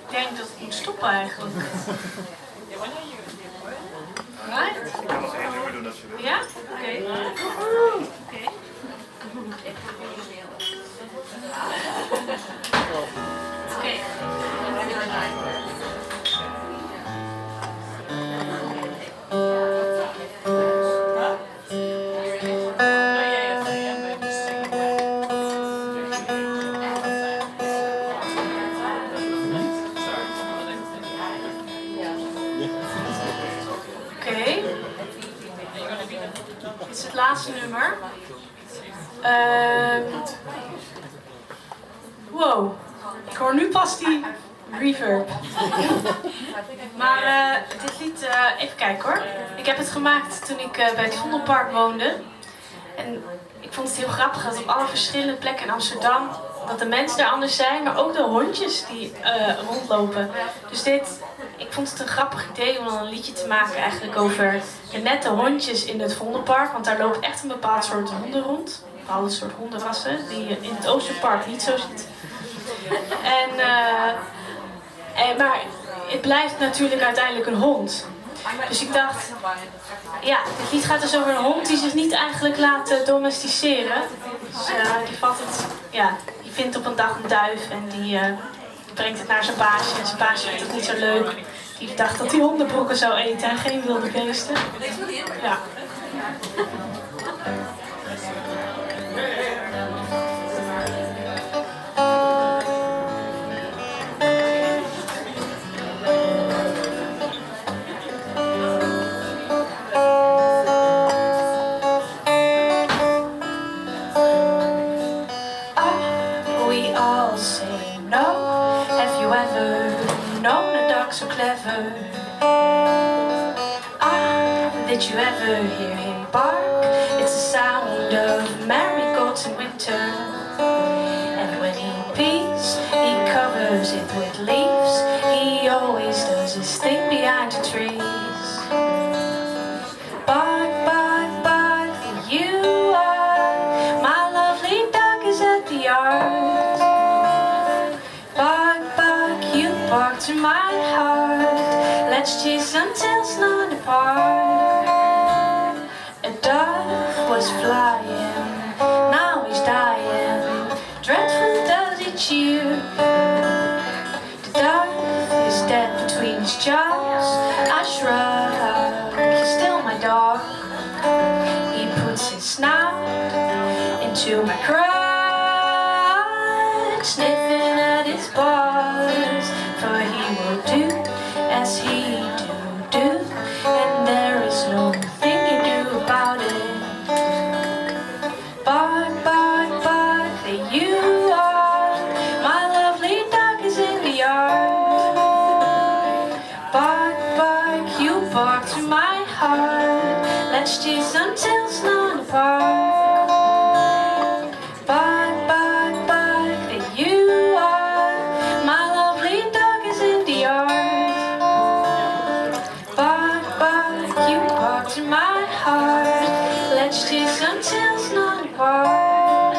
Ik denk dat het moet stoppen eigenlijk. Ja, wanneer Oké. Dit is het laatste nummer. Wow, ik hoor nu pas die reverb. Maar dit lied, even kijken hoor. Ik heb het gemaakt toen ik bij het Vondelpark woonde. En ik vond het heel grappig dat op alle verschillende plekken in Amsterdam, dat de mensen er anders zijn, maar ook de hondjes die rondlopen. Dus ik vond het een grappig idee om dan een liedje te maken eigenlijk over de nette hondjes in het Vondelpark. Want daar loopt echt een bepaald soort honden rond. Een bepaalde soort hondenrassen die je in het Oosterpark niet zo ziet. Maar het blijft natuurlijk uiteindelijk een hond. Dus ik dacht, ja, het lied gaat dus over een hond die zich niet eigenlijk laat domesticeren. Dus die vindt op een dag een duif en die brengt het naar zijn baasje. En zijn baasje vindt het niet zo leuk. Die dacht dat hij hondenbrokken zou eten en geen wilde beesten. Ja. So clever. Did you ever hear him bark? It's the sound of marigolds in winter. And when he pees, he covers it with leaves. He always does his thing behind the trees. Bark, bark, bark, you are my lovely dog is at the yard. Bark, bark, you bark to my heart. Let's chase until it's not apart. A dove was flying, now he's dying. Dreadful does he cheer. The dove is dead between his jaws. I shrug, he's still my dog. He puts his snout into my crotch, sniffing at his paws. For he will do as he do, and there is no thing you do about it. Bark, bark, bark, that you are my lovely dog is in the yard. Bark, bark, you bark to my heart. Let's chase until it's not apart. Bark, bark, bark, that you are my lovely dog is in the yard. Bark, bark, you bark to my heart. Let's chase until it's not apart.